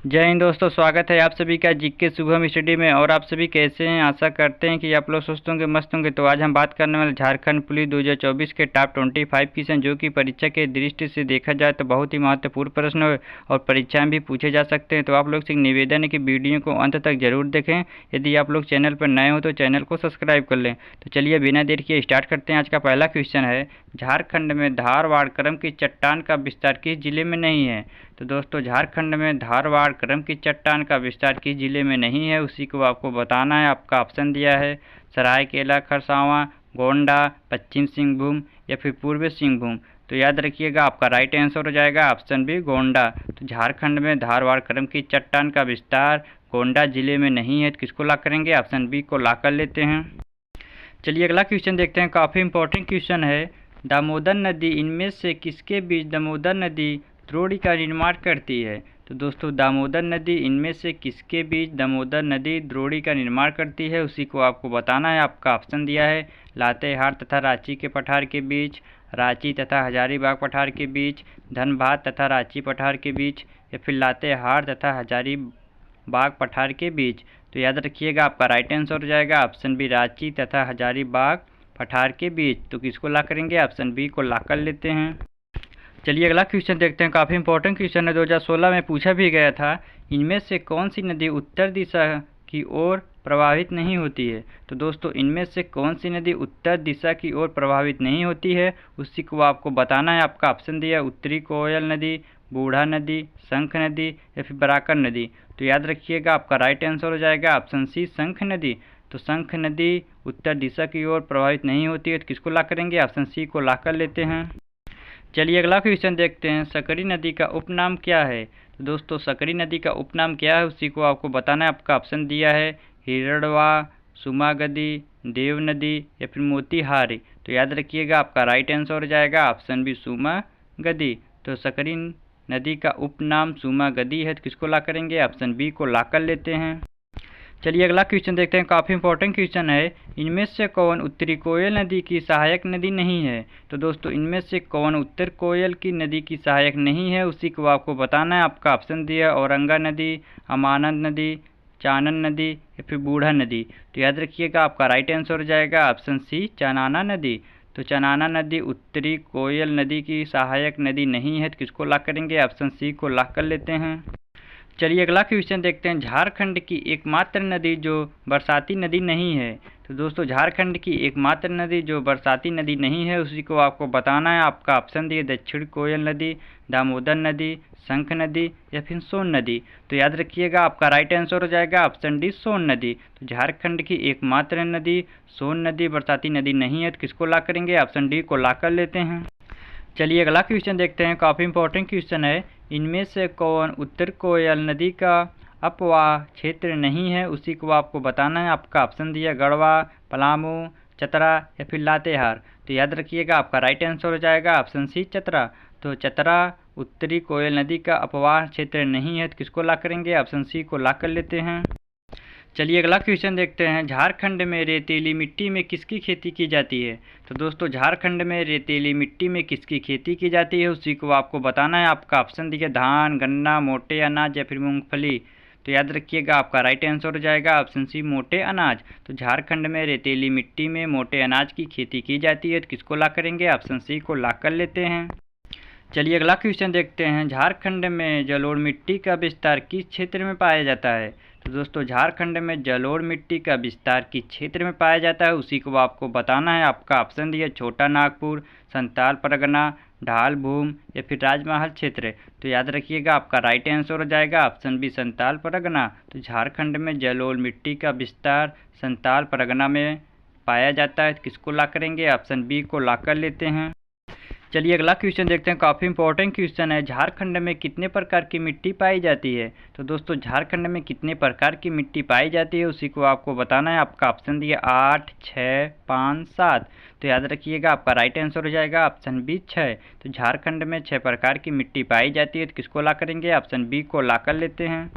जय हिंद दोस्तों, स्वागत है आप सभी का जीके शुभम स्टडी में। और आप सभी कैसे हैं? आशा करते हैं कि आप लोग स्वस्थ होंगे, मस्त होंगे। तो आज हम बात करने वाले झारखंड पुलिस 2024 के टॉप 25 क्वेश्चन, जो कि परीक्षा के दृष्टि से देखा जाए तो बहुत ही महत्वपूर्ण प्रश्न है और परीक्षाएं भी पूछे जा सकते हैं। तो आप लोग से एक निवेदन है कि वीडियो को अंत तक जरूर देखें। यदि आप लोग चैनल पर नए हो तो चैनल को सब्सक्राइब कर लें। तो चलिए बिना देर किए स्टार्ट करते हैं। आज का पहला क्वेश्चन है, झारखंड में धारवाड़ क्रम की चट्टान का विस्तार किस जिले में नहीं है? तो दोस्तों, झारखंड में धारवाड़ क्रम की चट्टान का विस्तार किस जिले में नहीं है, उसी को आपको बताना है। आपका ऑप्शन दिया है सरायकेला खरसावां, गोंडा, पश्चिम सिंहभूम या फिर पूर्वी सिंहभूम। तो याद रखिएगा, आपका राइट आंसर हो जाएगा ऑप्शन बी, गोंडा। तो झारखंड में धारवाड़ क्रम की चट्टान का विस्तार गोंडा जिले में नहीं है। तो किसको ला करेंगे? ऑप्शन बी को ला कर लेते हैं। चलिए अगला क्वेश्चन देखते हैं। काफ़ी इंपॉर्टेंट क्वेश्चन है। दामोदर नदी इनमें से किसके बीच दामोदर नदी द्रोणी का निर्माण करती है? तो दोस्तों, दामोदर नदी इनमें से किसके बीच दामोदर नदी द्रोणी का निर्माण करती है, उसी को आपको बताना है। आपका ऑप्शन दिया है लातेहार तथा रांची के पठार के बीच, रांची तथा हजारीबाग पठार के बीच, धनबाद तथा रांची पठार के बीच या फिर लातेहार तथा हजारीबाग पठार के बीच। तो याद रखिएगा, आपका राइट आंसर हो जाएगा ऑप्शन बी, रांची तथा हजारीबाग पठार के बीच। तो किसको ला करेंगे? ऑप्शन बी को ला कर लेते हैं। चलिए अगला क्वेश्चन देखते हैं। काफ़ी इंपॉर्टेंट क्वेश्चन है, 2016 में पूछा भी गया था। इनमें से कौन सी नदी उत्तर दिशा की ओर प्रवाहित नहीं होती है? तो दोस्तों, इनमें से कौन सी नदी उत्तर दिशा की ओर प्रवाहित नहीं होती है, उसी को आपको बताना है। आपका ऑप्शन दिया उत्तरी कोयल नदी, बूढ़ा नदी, शंख नदी या फिर बराकर नदी। तो याद रखिएगा, आपका राइट आंसर हो जाएगा ऑप्शन सी, शंख नदी। तो शंख नदी उत्तर दिशा की ओर प्रवाहित नहीं होती है। तो किसको ला करेंगे? ऑप्शन सी को ला कर लेते हैं। चलिए अगला क्वेश्चन देखते हैं। सकरी नदी का उपनाम क्या है? तो दोस्तों, सकरी नदी का उपनाम क्या है, उसी को आपको बताना है। आपका ऑप्शन दिया है हिरडवा, सुमागदी, देव नदी या फिर मोतीहारी। तो याद रखिएगा, आपका राइट आंसर हो जाएगा ऑप्शन बी, सुमागदी। तो सकरी नदी का उपनाम सुमागदी है। तो किसको ला करेंगे? ऑप्शन बी को ला कर लेते हैं। चलिए अगला क्वेश्चन देखते हैं। काफ़ी इंपॉर्टेंट क्वेश्चन है। इनमें से कौन उत्तरी कोयल नदी की सहायक नदी नहीं है? तो दोस्तों, इनमें से कौन उत्तर कोयल की नदी की सहायक नहीं है, उसी को आपको बताना है। आपका ऑप्शन दिया औरंगा नदी, अमानंद नदी, चानन नदी या फिर बूढ़ा नदी। तो याद रखिएगा, आपका राइट आंसर हो जाएगा ऑप्शन सी, चनाना नदी। तो चनाना नदी उत्तरी कोयल नदी की सहायक नदी नहीं है। तो किसको ला करेंगे? ऑप्शन सी को ला कर लेते हैं। चलिए अगला क्वेश्चन देखते हैं। झारखंड की एकमात्र नदी जो बरसाती नदी नहीं है। तो दोस्तों, झारखंड की एकमात्र नदी जो बरसाती नदी नहीं है, उसी को आपको बताना है। आपका ऑप्शन दिए दक्षिण कोयल नदी, दामोदर नदी, शंख नदी या फिर सोन नदी। तो याद रखिएगा, आपका राइट आंसर हो जाएगा ऑप्शन डी, सोन नदी। तो झारखंड की एकमात्र नदी सोन नदी बरसाती नदी नहीं है। तो किसको ला करेंगे? ऑप्शन डी को ला कर लेते हैं। चलिए अगला क्वेश्चन देखते हैं। काफ़ी इंपॉर्टेंट क्वेश्चन है। इनमें से कौन उत्तर कोयल नदी का अपवाह क्षेत्र नहीं है, उसी को आपको बताना है। आपका ऑप्शन दिया गढ़वा, पलामू, चतरा या फिर लातेहार। तो याद रखिएगा, आपका राइट आंसर हो जाएगा ऑप्शन सी, चतरा। तो चतरा उत्तरी कोयल नदी का अपवाह क्षेत्र नहीं है। तो किसको ला करेंगे? ऑप्शन सी को ला कर लेते हैं। चलिए अगला क्वेश्चन देखते हैं। झारखंड में रेतीली मिट्टी में किसकी खेती की जाती है? तो दोस्तों, झारखंड में रेतीली मिट्टी में किसकी खेती की जाती है, उसी को आपको बताना है। आपका ऑप्शन दिया धान, गन्ना, मोटे अनाज या फिर मूंगफली। तो याद रखिएगा, आपका राइट आंसर हो जाएगा ऑप्शन सी, मोटे अनाज। तो झारखंड में रेतीली मिट्टी में मोटे अनाज की खेती की जाती है। तो किसको ला करेंगे? ऑप्शन सी को ला कर लेते हैं। चलिए अगला क्वेश्चन देखते हैं। झारखंड में जलोढ़ मिट्टी का विस्तार किस क्षेत्र में पाया जाता है? तो दोस्तों, झारखंड में जलोढ़ मिट्टी का विस्तार किस क्षेत्र में पाया जाता है, उसी को आपको बताना है। आपका ऑप्शन दिया छोटा नागपुर, संताल परगना, ढाल भूम या फिर राजमहल क्षेत्र। तो याद रखिएगा, आपका राइट आंसर हो जाएगा ऑप्शन बी, संताल परगना। तो झारखंड में जलोढ़ मिट्टी का विस्तार संताल परगना में पाया जाता है। किसको ला करेंगे? ऑप्शन बी को ला कर लेते हैं। चलिए अगला क्वेश्चन देखते हैं। काफ़ी इंपॉर्टेंट क्वेश्चन है। झारखंड में कितने प्रकार की मिट्टी पाई जाती है? तो दोस्तों, झारखंड में कितने प्रकार की मिट्टी पाई जाती है, उसी को आपको बताना है। आपका ऑप्शन दिया 8, 6, 5, 7। तो याद रखिएगा, आपका राइट आंसर हो जाएगा ऑप्शन बी, 6। तो झारखंड में 6 प्रकार की मिट्टी पाई जाती है। तो किसको ला करेंगे? ऑप्शन बी को ला कर लेते हैं।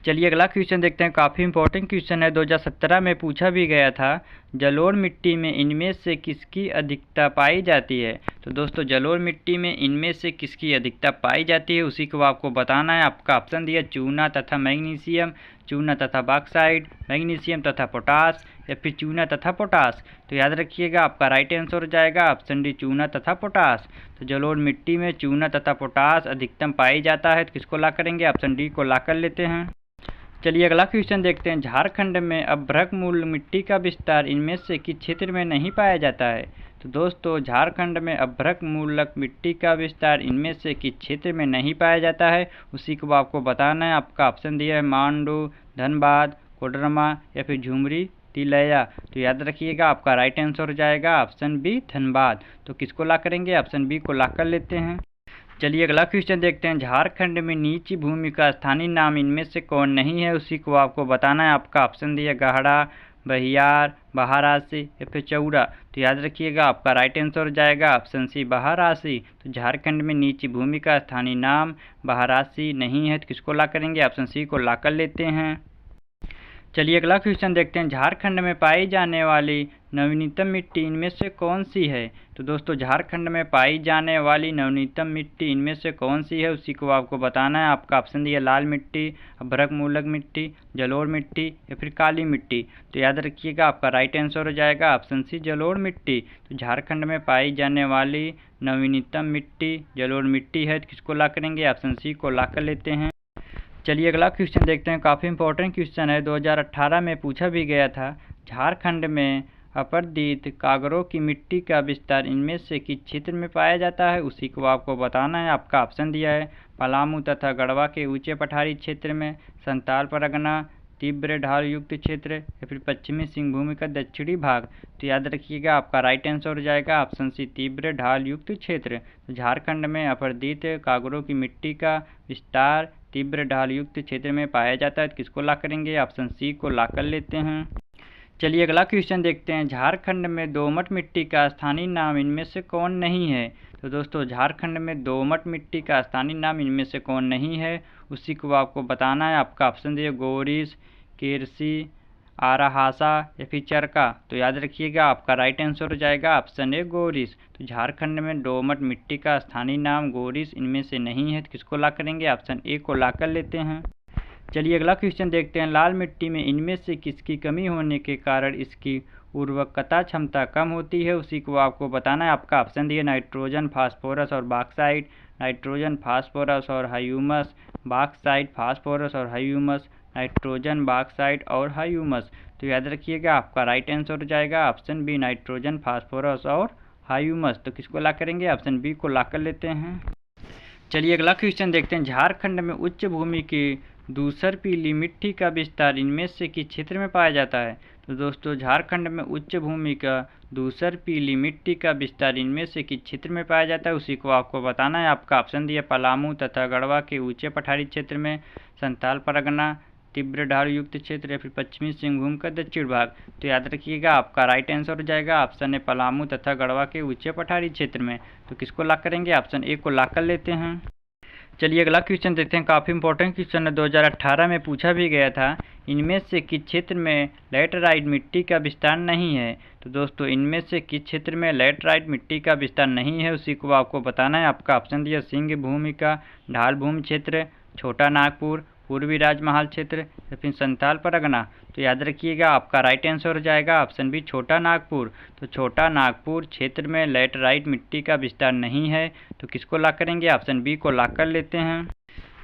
चलिए अगला क्वेश्चन देखते हैं। काफ़ी इंपॉर्टेंट क्वेश्चन है, 2017 में पूछा भी गया था। जलोढ़ मिट्टी में इनमें से किसकी अधिकता पाई जाती है? तो दोस्तों जलोढ़ मिट्टी में इनमें से किसकी अधिकता पाई जाती है उसी को आपको बताना है। आपका ऑप्शन दिया चूना तथा मैग्नीशियम, चूना तथा बॉक्साइट, मैग्नीशियम तथा पोटास या फिर चूना तथा पोटास। तो याद रखिएगा आपका राइट आंसर हो जाएगा ऑप्शन डी चूना तथा पोटास। तो जलोढ़ मिट्टी में चूना तथा पोटास अधिकतम पाई जाता है, तो किसको ला करेंगे? ऑप्शन डी को ला कर लेते हैं। चलिए अगला क्वेश्चन देखते हैं। झारखंड में अभ्रक मूल मिट्टी का विस्तार इनमें से किस क्षेत्र में नहीं पाया जाता है? तो दोस्तों झारखंड में अभ्रक मूलक मिट्टी का विस्तार इनमें से किस क्षेत्र में नहीं पाया जाता है उसी को आपको बताना है। आपका ऑप्शन दिया है मांडू, धनबाद, कोडरमा या फिर झुमरी तिलैया। तो याद रखिएगा आपका राइट आंसर हो जाएगा ऑप्शन बी धनबाद। तो किसको ला करेंगे? ऑप्शन बी को ला कर लेते हैं। चलिए अगला क्वेश्चन देखते हैं। झारखंड में नीची भूमि का स्थानीय नाम इनमें से कौन नहीं है उसी को आपको बताना है। आपका ऑप्शन दिया गहरा, बहियार, बहारासी या फिर चौड़ा। तो याद रखिएगा आपका राइट आंसर हो जाएगा ऑप्शन सी बहारासी। तो झारखंड में नीची भूमि का स्थानीय नाम बहारासी नहीं है, तो किसको ला करेंगे? ऑप्शन सी को ला कर लेते हैं। चलिए अगला क्वेश्चन देखते हैं। झारखंड में पाई जाने वाली नवीनतम मिट्टी इनमें से कौन सी है? तो दोस्तों झारखंड में पाई जाने वाली नवीनतम मिट्टी इनमें से कौन सी है उसी को आपको बताना है। आपका ऑप्शन दिया लाल मिट्टी, अभ्रक मूलक मिट्टी, जलोढ़ मिट्टी या फिर काली मिट्टी। तो याद रखिएगा आपका राइट आंसर हो जाएगा ऑप्शन सी जलोढ़ मिट्टी। तो झारखंड में पाई जाने वाली नवीनतम मिट्टी जलोढ़ मिट्टी है, तो किसको ला करेंगे? ऑप्शन सी को ला कर लेते हैं। चलिए अगला क्वेश्चन देखते हैं। काफ़ी इंपॉर्टेंट क्वेश्चन है, 2018 में पूछा भी गया था। झारखंड में अपरदीत कागरों की मिट्टी का विस्तार इनमें से किस क्षेत्र में पाया जाता है उसी को आपको बताना है। आपका ऑप्शन दिया है पलामू तथा गढ़वा के ऊंचे पठारी क्षेत्र में, संताल परगना, तीव्र ढाल युक्त क्षेत्र या फिर पश्चिमी सिंहभूम का दक्षिणी भाग। तो याद रखिएगा आपका राइट आंसर हो जाएगा ऑप्शन सी तीव्र ढाल युक्त क्षेत्र। तो झारखंड में अपरदीत कागरों की मिट्टी का विस्तार तीव्र ढाल युक्त क्षेत्र में पाया जाता है, तो किसको ला करेंगे? ऑप्शन सी को ला कर लेते हैं। चलिए अगला क्वेश्चन देखते हैं। झारखंड में दोमट मिट्टी का स्थानीय नाम इनमें से कौन नहीं है? तो दोस्तों झारखंड में दोमट मिट्टी का स्थानीय नाम इनमें से कौन नहीं है उसी को आपको बताना है। आपका ऑप्शन दिए गोरिस, केरसी, आराहासा या फिर चरका। तो याद रखिएगा आपका राइट आंसर हो जाएगा ऑप्शन ए गोरिस। तो झारखंड में दोमट मिट्टी का स्थानीय नाम गोरिस इनमें से नहीं है, तो किसको ला करेंगे? ऑप्शन ए को ला कर लेते हैं। चलिए अगला क्वेश्चन देखते हैं। लाल मिट्टी में इनमें से किसकी कमी होने के कारण इसकी उर्वरकता क्षमता कम होती है उसी को आपको बताना है। आपका ऑप्शन दिए नाइट्रोजन, फास्फोरस और बॉक्साइट, नाइट्रोजन, फास्फोरस और ह्यूमस, बॉक्साइट, फास्फोरस और ह्यूमस, नाइट्रोजन, बॉक्साइट और ह्यूमस। तो याद रखिएगा आपका राइट आंसर हो जाएगा ऑप्शन बी नाइट्रोजन, फास्फोरस और ह्यूमस। तो किसको ला करेंगे? ऑप्शन बी को ला कर लेते हैं। चलिए अगला क्वेश्चन देखते हैं। झारखंड में उच्च भूमि की धूसर पीली मिट्टी का विस्तार इनमें से किस क्षेत्र में पाया जाता है? तो दोस्तों झारखंड में उच्च भूमि का धूसर पीली मिट्टी का विस्तार इनमें से किस क्षेत्र में पाया जाता है उसी को आपको बताना है। आपका ऑप्शन दिया पलामू तथा गढ़वा के ऊंचे पठारी क्षेत्र में, संताल परगना, तीव्र ढाल युक्त क्षेत्र या फिर पश्चिमी सिंहभूम का दक्षिण भाग। तो याद रखिएगा आपका राइट आंसर हो जाएगा ऑप्शन ए पलामू तथा गढ़वा के ऊंचे पठारी क्षेत्र में। तो किसको ला करेंगे? ऑप्शन ए को ला कर लेते हैं। चलिए अगला क्वेश्चन देखते हैं। काफ़ी इंपॉर्टेंट क्वेश्चन है, 2018 में पूछा भी गया था। इनमें से किस क्षेत्र में लैटराइट मिट्टी का विस्तार नहीं है? तो दोस्तों इनमें से किस क्षेत्र में लैटराइट मिट्टी का विस्तार नहीं है उसी को आपको बताना है। आपका ऑप्शन दिया सिंह भूमि का ढाल भूमि क्षेत्र, छोटा नागपुर, पूर्वी राजमहल क्षेत्र या फिर संताल परगना। तो याद रखिएगा आपका राइट आंसर हो जाएगा ऑप्शन बी छोटा नागपुर। तो छोटा नागपुर क्षेत्र में लैटराइट मिट्टी का विस्तार नहीं है, तो किसको ला करेंगे? ऑप्शन बी को ला कर लेते हैं।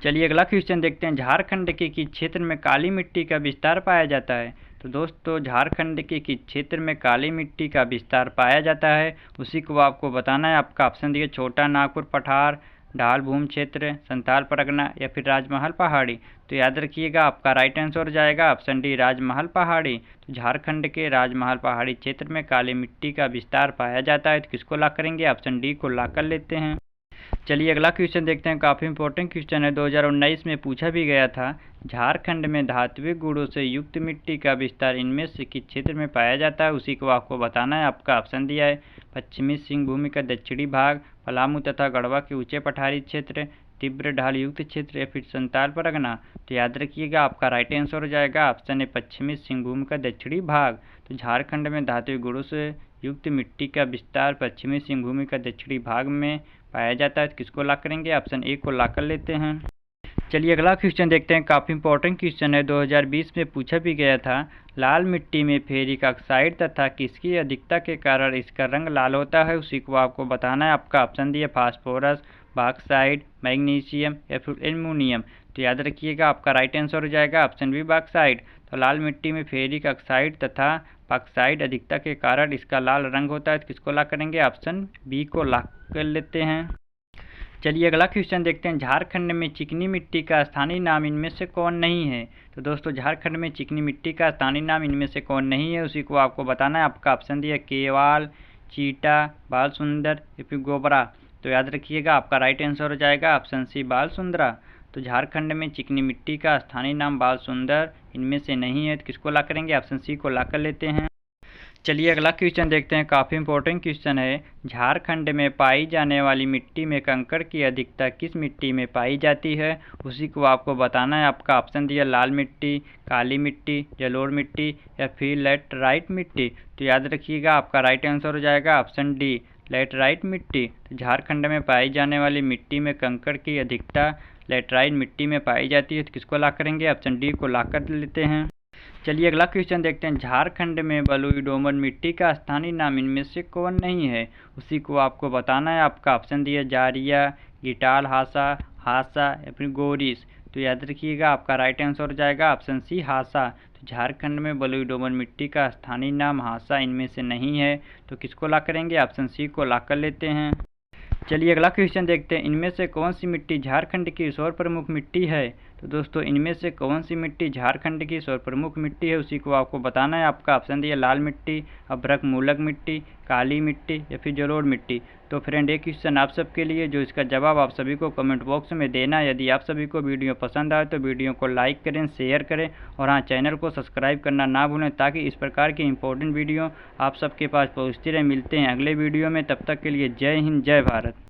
चलिए अगला क्वेश्चन देखते हैं। झारखंड के किस क्षेत्र में काली मिट्टी का विस्तार पाया जाता है? तो दोस्तों झारखंड के किस क्षेत्र में काली मिट्टी का विस्तार पाया जाता है उसी को आपको बताना है। आपका ऑप्शन दिए छोटा नागपुर पठार, ढाल भूमि क्षेत्र, संताल परगना या फिर राजमहल पहाड़ी। तो याद रखिएगा आपका राइट आंसर हो जाएगा ऑप्शन डी राजमहल पहाड़ी। तो झारखंड के राजमहल पहाड़ी क्षेत्र में काली मिट्टी का विस्तार पाया जाता है, तो किसको ला करेंगे? ऑप्शन डी को ला कर लेते हैं। चलिए अगला क्वेश्चन देखते हैं। काफ़ी इंपॉर्टेंट क्वेश्चन है, 2019 में पूछा भी गया था। झारखंड में धात्विक गुणों से युक्त मिट्टी का विस्तार इनमें से किस क्षेत्र में पाया जाता है उसी को आपको बताना है। आपका ऑप्शन दिया है पश्चिमी सिंहभूम का दक्षिणी भाग, पलामू तथा गढ़वा के ऊंचे पठारी क्षेत्र, तीव्र ढाल युक्त क्षेत्र या फिर संताल परगना। तो याद रखिएगा आपका राइट आंसर हो जाएगा ऑप्शन है पश्चिमी सिंहभूम का दक्षिणी भाग। तो झारखंड में धातुई गुणों से युक्त मिट्टी का विस्तार पश्चिमी सिंहभूमि का दक्षिणी भाग में पाया जाता है। तो किसको लॉक करेंगे? ऑप्शन ए को लॉक कर लेते हैं। चलिए अगला क्वेश्चन देखते हैं, काफ़ी इंपॉर्टेंट क्वेश्चन है, 2020 में पूछा भी गया था। लाल मिट्टी में फेरिक ऑक्साइड तथा किसकी अधिकता के कारण इसका रंग लाल होता है, उसी को आपको बताना है। आपका ऑप्शन दिया फास्फोरस, बॉक्साइड, मैग्नीशियम या फिर एल्युमिनियम। तो याद रखिएगा आपका राइट आंसर हो जाएगा ऑप्शन बी बॉक्साइड। तो लाल मिट्टी में फेरिक ऑक्साइड तथा बॉक्साइड अधिकता के कारण इसका लाल रंग होता है। तो किसको लॉक करेंगे? ऑप्शन बी को लॉक कर लेते हैं। चलिए अगला क्वेश्चन देखते हैं, झारखंड में चिकनी मिट्टी का स्थानीय नाम इनमें से कौन नहीं है। तो दोस्तों झारखंड में चिकनी मिट्टी का स्थानीय नाम इनमें से कौन नहीं है, उसी को आपको बताना है। आपका ऑप्शन दिया केवाल, चीटा, बाल सुंदर या फिर गोबरा। तो याद रखिएगा आपका राइट आंसर हो जाएगा ऑप्शन सी बाल सुंदरा। तो झारखंड में चिकनी मिट्टी का स्थानीय नाम बाल सुंदर इनमें से नहीं है। तो किसको लॉक करेंगे? ऑप्शन सी को लॉक कर लेते हैं। चलिए अगला क्वेश्चन देखते हैं, काफ़ी इंपॉर्टेंट क्वेश्चन है। झारखंड में पाई जाने वाली मिट्टी में कंकड़ की अधिकता किस मिट्टी में पाई जाती है, उसी को आपको बताना है। आपका ऑप्शन दिया लाल मिट्टी, काली मिट्टी, जलोढ़ मिट्टी या फिर लैटराइट मिट्टी। तो याद रखिएगा आपका राइट आंसर हो जाएगा ऑप्शन डी लैटराइट मिट्टी। तो झारखंड में पाई जाने वाली मिट्टी में कंकड़ की अधिकता लैटराइट मिट्टी में पाई जाती है। तो किसको लॉक करेंगे? ऑप्शन डी को लॉक कर लेते हैं। चलिए अगला क्वेश्चन देखते हैं, झारखंड में बलुई दोमट मिट्टी का स्थानीय नाम इनमें से कौन नहीं है, उसी को आपको बताना है। आपका ऑप्शन दिया जारिया, गिटाल हासा, हासा या फिर गोरिस। तो याद रखिएगा आपका राइट आंसर हो जाएगा ऑप्शन सी हासा। तो झारखंड में बलुई दोमट मिट्टी का स्थानीय नाम हासा इनमें से नहीं है। तो किसको लॉक करेंगे? ऑप्शन सी को लॉक कर लेते हैं। चलिए अगला क्वेश्चन देखते हैं, इनमें से कौन सी मिट्टी झारखंड की सर्वप्रमुख मिट्टी है। तो दोस्तों इनमें से कौन सी मिट्टी झारखंड की सर्वप्रमुख मिट्टी है, उसी को आपको बताना है। आपका ऑप्शन दिया लाल मिट्टी, अभ्रक मूलक मिट्टी, काली मिट्टी या फिर जलोढ़ मिट्टी। तो फ्रेंड एक क्वेश्चन आप सबके लिए, जो इसका जवाब आप सभी को कमेंट बॉक्स में देना। यदि आप सभी को वीडियो पसंद आए तो वीडियो को लाइक करें, शेयर करें और हाँ चैनल को सब्सक्राइब करना ना भूलें, ताकि इस प्रकार की इंपॉर्टेंट वीडियो आप सबके पास पहुँचती रहे। मिलते हैं अगले वीडियो में, तब तक के लिए जय हिंद, जय भारत।